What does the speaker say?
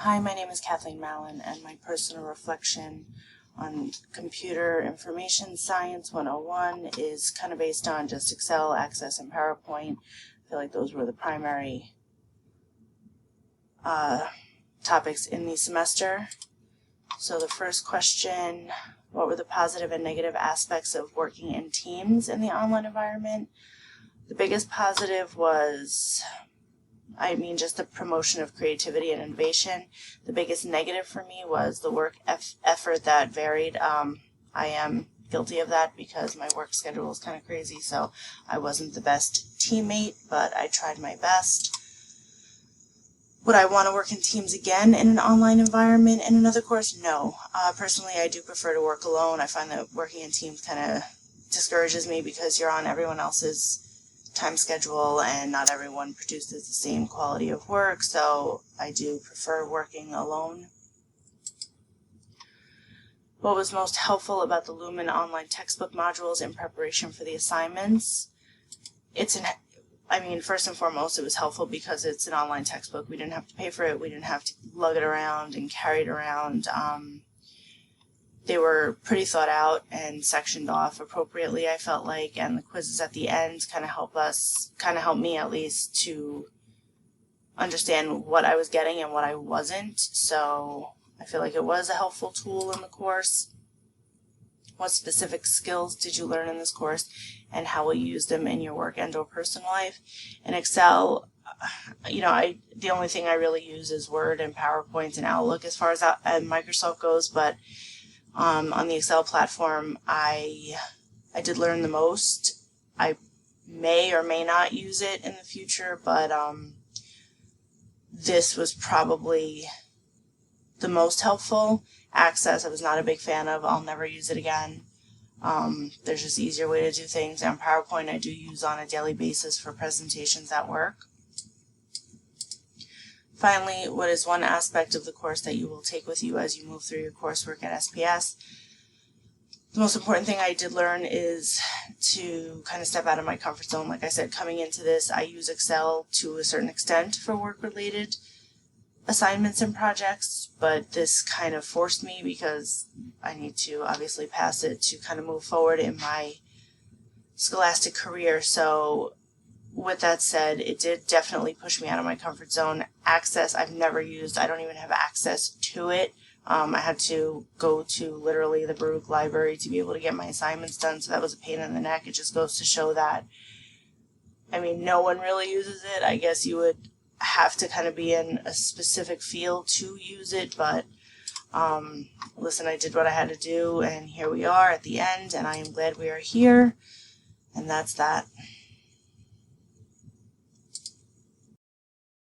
Hi, my name is Kathleen Mallon, and my personal reflection on Computer Information Science 101 is kind of based on just Excel, Access, and PowerPoint. I feel like those were the primary topics in the semester. So the first question, what were the positive and negative aspects of working in teams in the online environment? The biggest positive was just the promotion of creativity and innovation. The biggest negative for me was the work effort that varied. I am guilty of that because my work schedule is kind of crazy, so I wasn't the best teammate, but I tried my best. Would I want to work in teams again in an online environment in another course? No. Personally, I do prefer to work alone. I find that working in teams kind of discourages me because you're on everyone else's time schedule and not everyone produces the same quality of work, so I do prefer working alone. What was most helpful about the Lumen online textbook modules in preparation for the assignments? First and foremost, it was helpful because it's an online textbook. We didn't have to pay for it. We didn't have to lug it around and carry it around. They were pretty thought out and sectioned off appropriately, I felt like, and the quizzes at the end kind of helped me at least to understand what I was getting and what I wasn't. So I feel like it was a helpful tool in the course. What specific skills did you learn in this course, and how will you use them in your work and or personal life? In Excel, the only thing I really use is Word and PowerPoint and Outlook as far as Microsoft goes, but on the Excel platform, I did learn the most. I may or may not use it in the future, but this was probably the most helpful. Access, I was not a big fan of. I'll never use it again. There's just easier way to do things. And PowerPoint I do use on a daily basis for presentations at work. Finally, what is one aspect of the course that you will take with you as you move through your coursework at SPS? The most important thing I did learn is to kind of step out of my comfort zone. Like I said, coming into this, I use Excel to a certain extent for work-related assignments and projects, but this kind of forced me because I need to obviously pass it to kind of move forward in my scholastic career. So with that said, it did definitely push me out of my comfort zone. Access, I've never used. I don't even have access to it. I had to go to literally the Baruch library to be able to get my assignments done, so that was a pain in the neck. It just goes to show that, no one really uses it. I guess you would have to kind of be in a specific field to use it, but listen, I did what I had to do, and here we are at the end, and I am glad we are here, and that's that.